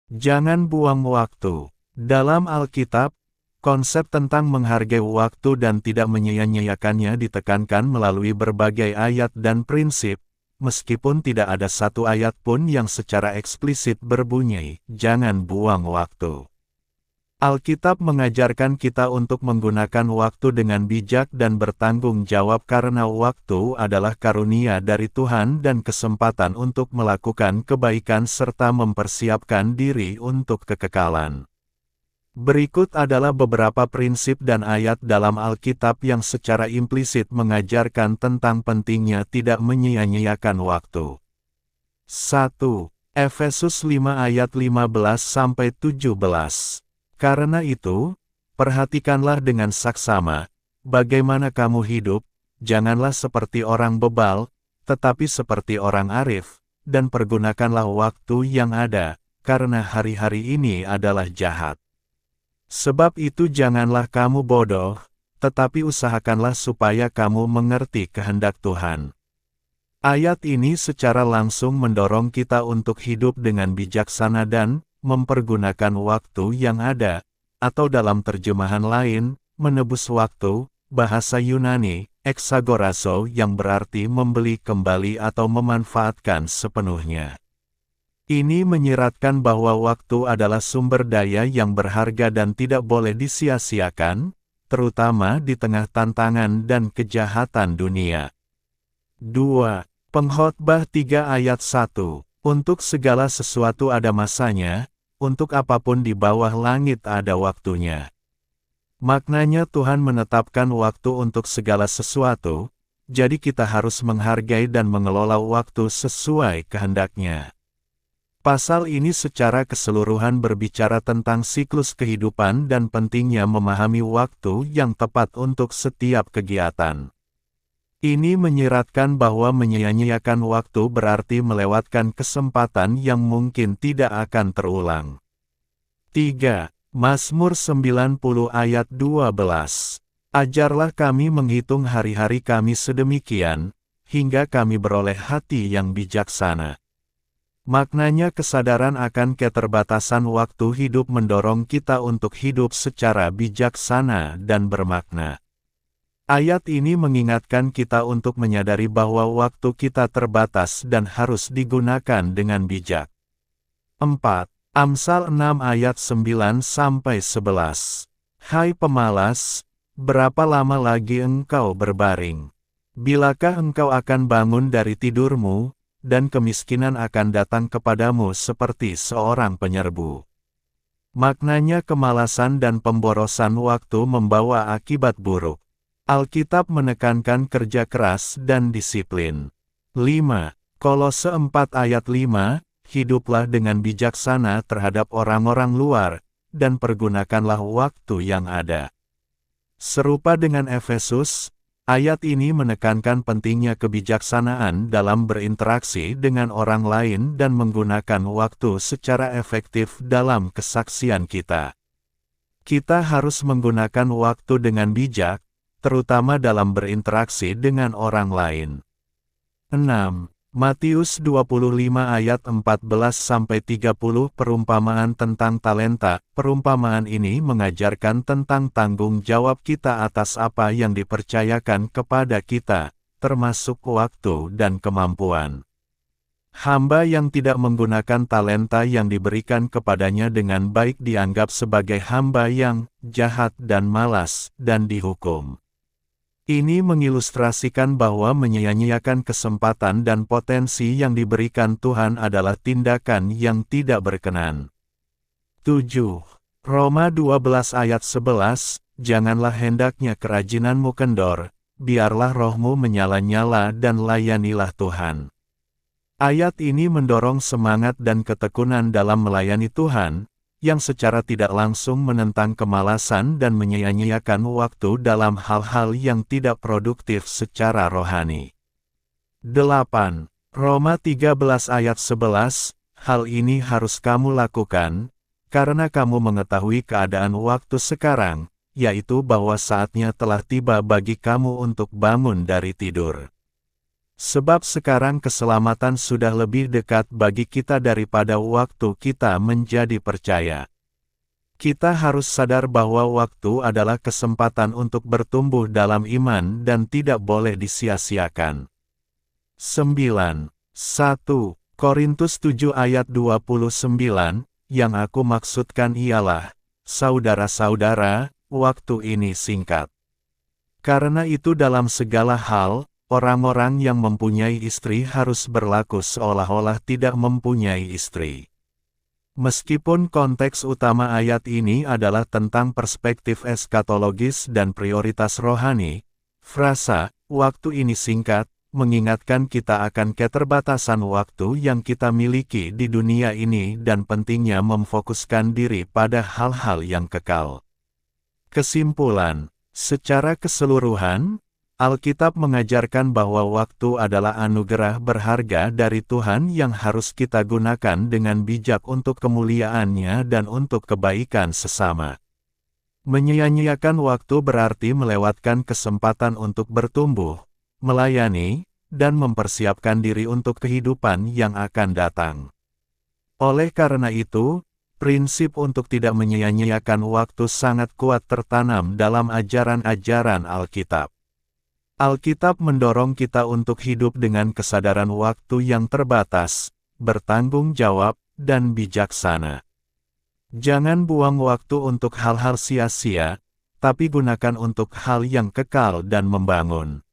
Jangan buang waktu. Dalam Alkitab, konsep tentang menghargai waktu dan tidak menyia-nyiakannya ditekankan melalui berbagai ayat dan prinsip, meskipun tidak ada satu ayat pun yang secara eksplisit berbunyi, "Jangan buang waktu." Alkitab mengajarkan kita untuk menggunakan waktu dengan bijak dan bertanggung jawab karena waktu adalah karunia dari Tuhan dan kesempatan untuk melakukan kebaikan serta mempersiapkan diri untuk kekekalan. Berikut adalah beberapa prinsip dan ayat dalam Alkitab yang secara implisit mengajarkan tentang pentingnya tidak menyia-nyiakan waktu. 1. Efesus 5 ayat 15-17. Karena itu, perhatikanlah dengan saksama, bagaimana kamu hidup, janganlah seperti orang bebal, tetapi seperti orang arif, dan pergunakanlah waktu yang ada, karena hari-hari ini adalah jahat. Sebab itu janganlah kamu bodoh, tetapi usahakanlah supaya kamu mengerti kehendak Tuhan. Ayat ini secara langsung mendorong kita untuk hidup dengan bijaksana dan mempergunakan waktu yang ada, atau dalam terjemahan lain, menebus waktu, bahasa Yunani, exagorazo yang berarti membeli kembali atau memanfaatkan sepenuhnya. Ini menyiratkan bahwa waktu adalah sumber daya yang berharga dan tidak boleh disia-siakan, terutama di tengah tantangan dan kejahatan dunia. 2. Pengkhotbah 3 ayat 1. Untuk segala sesuatu ada masanya, untuk apapun di bawah langit ada waktunya. Maknanya Tuhan menetapkan waktu untuk segala sesuatu, jadi kita harus menghargai dan mengelola waktu sesuai kehendaknya. Pasal ini secara keseluruhan berbicara tentang siklus kehidupan dan pentingnya memahami waktu yang tepat untuk setiap kegiatan. Ini menyiratkan bahwa menyia-nyiakan waktu berarti melewatkan kesempatan yang mungkin tidak akan terulang. 3. Mazmur 90 ayat 12. Ajarlah kami menghitung hari-hari kami sedemikian, hingga kami beroleh hati yang bijaksana. Maknanya kesadaran akan keterbatasan waktu hidup mendorong kita untuk hidup secara bijaksana dan bermakna. Ayat ini mengingatkan kita untuk menyadari bahwa waktu kita terbatas dan harus digunakan dengan bijak. 4. Amsal 6 ayat 9-11. Hai pemalas, berapa lama lagi engkau berbaring? Bilakah engkau akan bangun dari tidurmu, dan kemiskinan akan datang kepadamu seperti seorang penyerbu? Maknanya kemalasan dan pemborosan waktu membawa akibat buruk. Alkitab menekankan kerja keras dan disiplin. 5. Kolose 4 ayat 5, hiduplah dengan bijaksana terhadap orang-orang luar, dan pergunakanlah waktu yang ada. Serupa dengan Efesus, ayat ini menekankan pentingnya kebijaksanaan dalam berinteraksi dengan orang lain dan menggunakan waktu secara efektif dalam kesaksian kita. Kita harus menggunakan waktu dengan bijak, terutama dalam berinteraksi dengan orang lain. 6. Matius 25 ayat 14-30 perumpamaan tentang talenta. Perumpamaan ini mengajarkan tentang tanggung jawab kita atas apa yang dipercayakan kepada kita, termasuk waktu dan kemampuan. Hamba yang tidak menggunakan talenta yang diberikan kepadanya dengan baik dianggap sebagai hamba yang jahat dan malas, dan dihukum. Ini mengilustrasikan bahwa menyia-nyiakan kesempatan dan potensi yang diberikan Tuhan adalah tindakan yang tidak berkenan. 7. Roma 12 ayat 11, janganlah hendaknya kerajinanmu kendor, biarlah rohmu menyala-nyala dan layanilah Tuhan. Ayat ini mendorong semangat dan ketekunan dalam melayani Tuhan, yang secara tidak langsung menentang kemalasan dan menyia-nyiakan waktu dalam hal-hal yang tidak produktif secara rohani. 8. Roma 13 ayat 11, hal ini harus kamu lakukan, karena kamu mengetahui keadaan waktu sekarang, yaitu bahwa saatnya telah tiba bagi kamu untuk bangun dari tidur. Sebab sekarang keselamatan sudah lebih dekat bagi kita daripada waktu kita menjadi percaya. Kita harus sadar bahwa waktu adalah kesempatan untuk bertumbuh dalam iman dan tidak boleh disia-siakan. 9. 1 Korintus 7 ayat 29, yang aku maksudkan ialah, saudara-saudara, waktu ini singkat. Karena itu dalam segala hal, orang-orang yang mempunyai istri harus berlaku seolah-olah tidak mempunyai istri. Meskipun konteks utama ayat ini adalah tentang perspektif eskatologis dan prioritas rohani, frasa, waktu ini singkat, mengingatkan kita akan keterbatasan waktu yang kita miliki di dunia ini dan pentingnya memfokuskan diri pada hal-hal yang kekal. Kesimpulan, secara keseluruhan, Alkitab mengajarkan bahwa waktu adalah anugerah berharga dari Tuhan yang harus kita gunakan dengan bijak untuk kemuliaan-Nya dan untuk kebaikan sesama. Menyia-nyiakan waktu berarti melewatkan kesempatan untuk bertumbuh, melayani, dan mempersiapkan diri untuk kehidupan yang akan datang. Oleh karena itu, prinsip untuk tidak menyia-nyiakan waktu sangat kuat tertanam dalam ajaran-ajaran Alkitab. Alkitab mendorong kita untuk hidup dengan kesadaran waktu yang terbatas, bertanggung jawab, dan bijaksana. Jangan buang waktu untuk hal-hal sia-sia, tapi gunakan untuk hal yang kekal dan membangun.